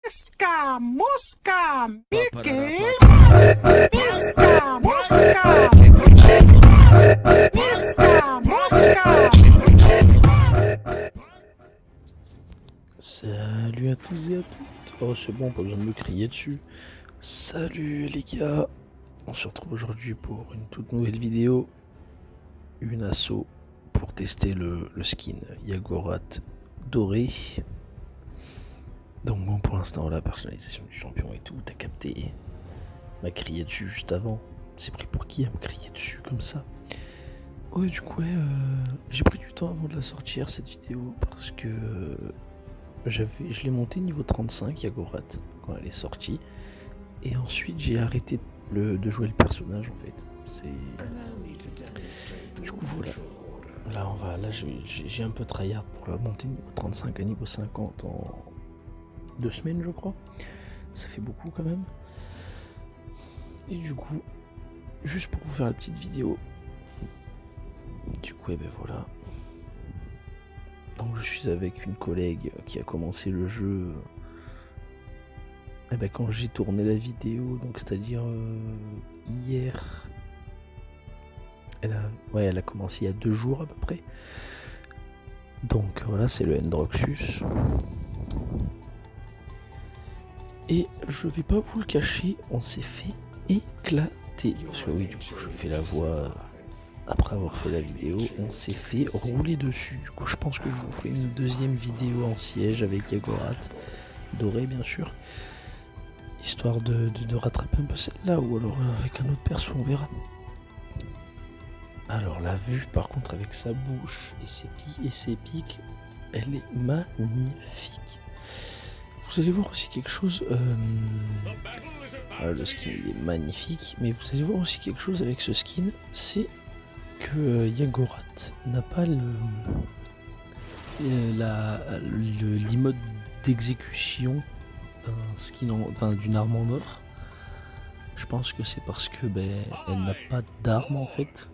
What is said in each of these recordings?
Pisca, mosca, Mickey. Pisca, mosca. Pisca, mosca. Salut à tous et à toutes. Oh c'est bon, pas besoin de me crier dessus. Salut les gars. On se retrouve aujourd'hui pour une toute nouvelle vidéo. Une asso pour tester le skin Yagorat doré. Donc bon, pour l'instant la personnalisation du champion et tout, t'as capté. M'a crié dessus juste avant. C'est pris pour qui à me crier dessus comme ça? Ouais, du coup, j'ai pris du temps avant de la sortir cette vidéo parce que je l'ai monté niveau 35 Yagorat quand elle est sortie. Et ensuite j'ai arrêté de jouer le personnage en fait. Du coup voilà. Là j'ai un peu tryhard pour la monter niveau 35 à niveau 50 en 2 semaines je crois. Ça fait beaucoup quand même. Et du coup, juste pour vous faire la petite vidéo. Du coup, ben voilà. Donc je suis avec une collègue qui a commencé le jeu quand j'ai tourné la vidéo, donc c'est-à-dire hier. Elle a commencé il y a 2 jours à peu près. Donc voilà, c'est le Endroxus. Et je vais pas vous le cacher, on s'est fait éclater. Parce que oui, du coup, je fais la voix après avoir fait la vidéo. On s'est fait rouler dessus. Du coup, je pense que je vous ferai une deuxième vidéo en siège avec Yagorat doré, bien sûr. Histoire de rattraper un peu celle-là, ou alors avec un autre perso, on verra. Alors la vue par contre avec sa bouche et ses pics, elle est magnifique. Vous allez voir aussi quelque chose, le skin il est magnifique, mais vous allez voir aussi quelque chose avec ce skin, c'est que Yagorat n'a pas l'emote d'exécution d'un skin, d'une arme en or. Je pense que c'est parce que elle n'a pas d'arme en fait.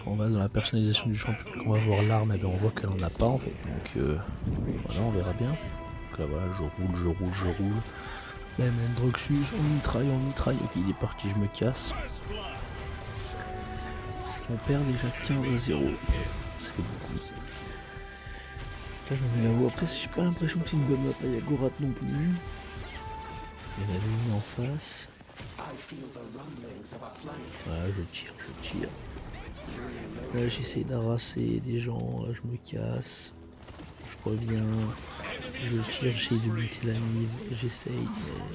Quand on va dans la personnalisation du champion, quand on va voir l'arme, on voit qu'elle en a pas en fait. Donc voilà, on verra bien. Donc là voilà, je roule. Même Endroxus, on mitraille. Ok, il est parti, je me casse. On perd déjà 15-0. Ça fait beaucoup. Là je vais l'avouer, après j'ai pas l'impression que c'est une bonne map à Yagorat non plus. Il y en avait une en face. Voilà, je tire. Là j'essaye d'arraser des gens, là je me casse. Je reviens. Je tire, j'essaye de buter la Nive. J'essaye,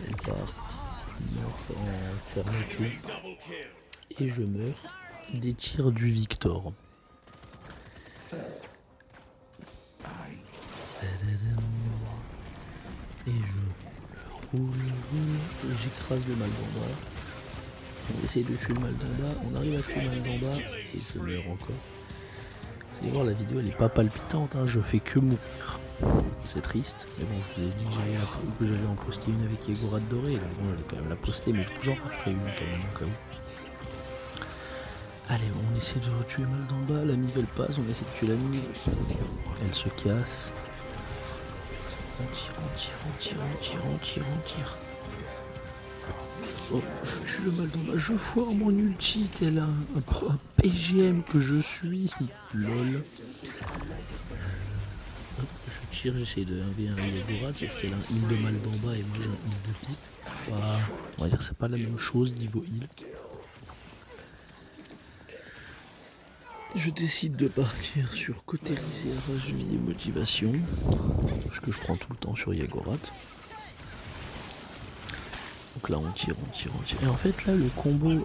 elle part. Je meurs en fermeté. Et je meurs des tirs du Victor. Et je roule, j'écrase le mal d'en bas. On essaye de tuer le mal d'en bas, on arrive à tuer le mal d'en bas et je meurs encore. Vous allez voir, la vidéo elle est pas palpitante, hein, je fais que mourir. C'est triste, mais bon, je vous ai dit que j'allais en poster une avec Yagorat doré, donc bon, je vais quand même la poster, mais toujours après une quand même, au cas où. Allez, on essaie de retuer le mal d'en bas, la Mive elle passe, on essaie de tuer la Mive, elle se casse. On tire. Oh, je tue le mal d'en bas, je foire mon ulti, tel un PGM que je suis. Lol. Je tire, j'essaie de 1v1 Yagorat, sauf qu'elle a un heal de mal d'en bas et moi j'ai un heal de pique. On va dire que c'est pas la même chose niveau heal. Je décide de partir sur cautériser rage de vie et motivation. Ce que je prends tout le temps sur Yagorat. Donc là on tire. Et en fait là le combo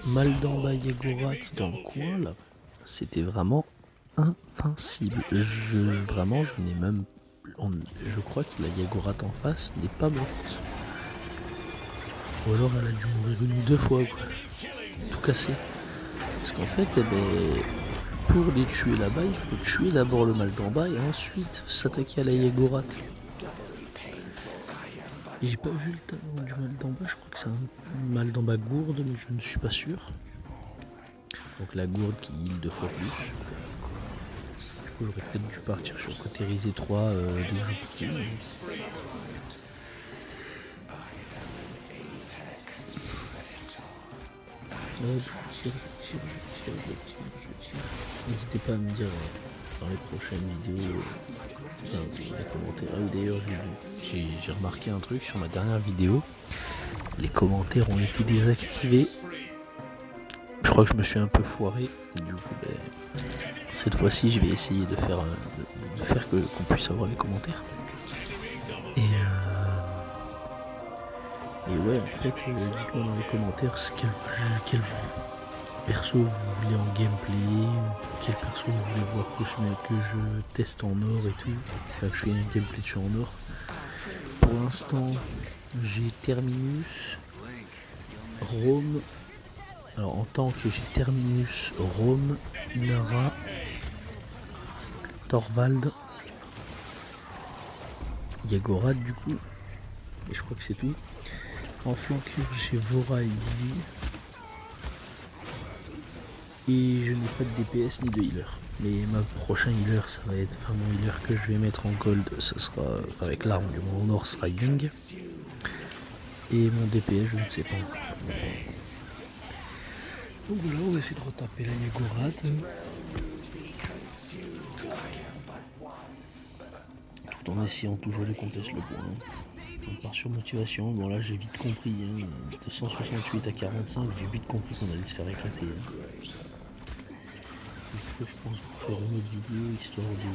mal d'en bas Yagorat dans le coin là, c'était vraiment invincible. Je n'ai même... Je crois que la Yagorat en face n'est pas morte. Ou alors elle a dû mourir 1 ou 2 fois quoi. Tout cassé. Parce qu'en fait, pour les tuer là-bas, il faut tuer d'abord le mal d'en bas et ensuite s'attaquer à la Yagorat. J'ai pas vu le talent du mal d'en bas, je crois que c'est un mal d'en bas gourde, mais je ne suis pas sûr. Donc la gourde qui heal 2 fois plus. Du coup, j'aurais peut-être dû partir sur cautériser 3 dès que je Hop, je tire. N'hésitez pas à me dire dans les prochaines vidéos, dans les commentaires. Ah oui, d'ailleurs, j'ai remarqué un truc sur ma dernière vidéo. Les commentaires ont été désactivés. Je crois que je me suis un peu foiré. Du coup, cette fois-ci, je vais essayer de faire, qu'on puisse avoir les commentaires. Et ouais, en fait, dites-moi dans les commentaires quel perso vous voulez en gameplay, quel perso vous voulez voir que je teste en or et tout. Enfin, que je fais un gameplay dessus en or. Pour l'instant, j'ai Terminus, Rome. Alors en tant que j'ai Terminus, Rome, Inara, Thorvald, Yagorad du coup, et je crois que c'est tout. En flanqueur j'ai Vora et Vivi. Et je n'ai pas de DPS ni de healer. Mais ma prochain healer, ça va être mon healer que je vais mettre en gold, ce sera avec l'arme du monde en or sera Ying. Et mon DPS je ne sais pas encore. Donc voilà, on va essayer de retaper la Yagorad. Tout en essayant toujours de contester le point. On part sur motivation, bon là j'ai vite compris, de 168 à 45, j'ai vite compris qu'on allait se faire éclater. Je pense pour faire une autre vidéo histoire de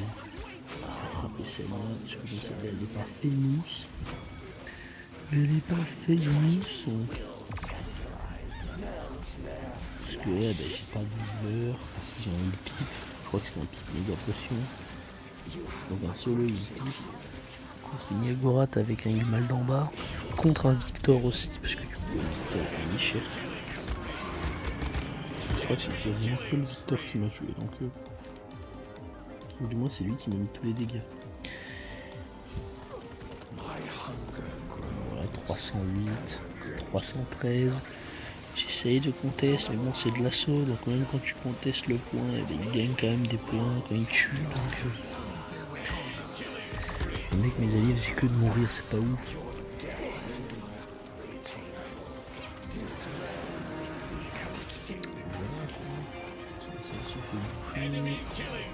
rattraper celle-là, surtout celle-là elle est pas famous. Elle est pas famous. Parce que ouais, j'ai pas de douleur, si j'ai un pipe, je crois que c'est un pipe méga potion. Donc un solo il pipe. Contre une Yagorat avec un mal d'en bas. Contre un Victor aussi, parce que du coup Victor il est cher. Je crois que c'est quasiment que le Victor qui m'a tué, donc ou du moins c'est lui qui m'a mis tous les dégâts. Voilà, 308, 313. J'essaye de contester, mais bon c'est de l'assaut, donc même quand tu contestes le point, il gagne quand même des points quand il tue, donc le mec mes alliés c'est que de mourir, c'est pas ouf.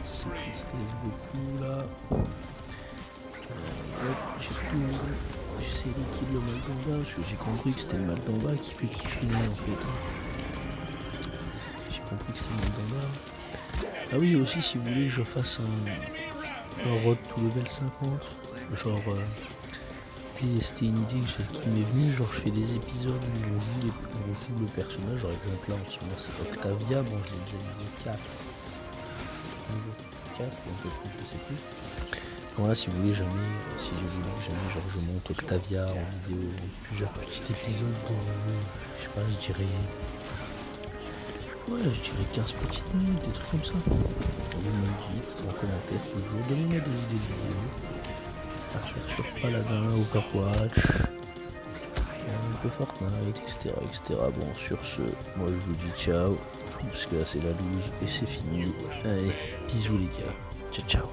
Ça tristesse beaucoup là. J'essaie de kill le mal d'en bas, parce que j'ai compris que c'était le mal d'en bas qui finit en fait. J'ai compris que c'était le mal d'en bas. Ah oui aussi si vous voulez que je fasse un road to level 50, genre c'était une idée qui m'est venue, genre je fais des épisodes où on joue le personnage, par exemple là en ce moment c'est Octavia, bon je l'ai déjà niveau 4. Niveau 4 ou un peu plus je sais plus. Voilà si vous voulez jamais, si je voulais que jamais genre je monte Octavia en vidéo, plusieurs petits épisodes de, je sais pas, je dirais 15 petites minutes, des trucs comme ça. Vous me le dites en commentaire toujours, donnez-moi des idées de vidéos. À faire sur Paladin, Overwatch, un peu Fortnite, etc. Bon sur ce, moi je vous dis ciao, parce que là c'est la loose et c'est fini. Allez, bisous les gars, ciao ciao.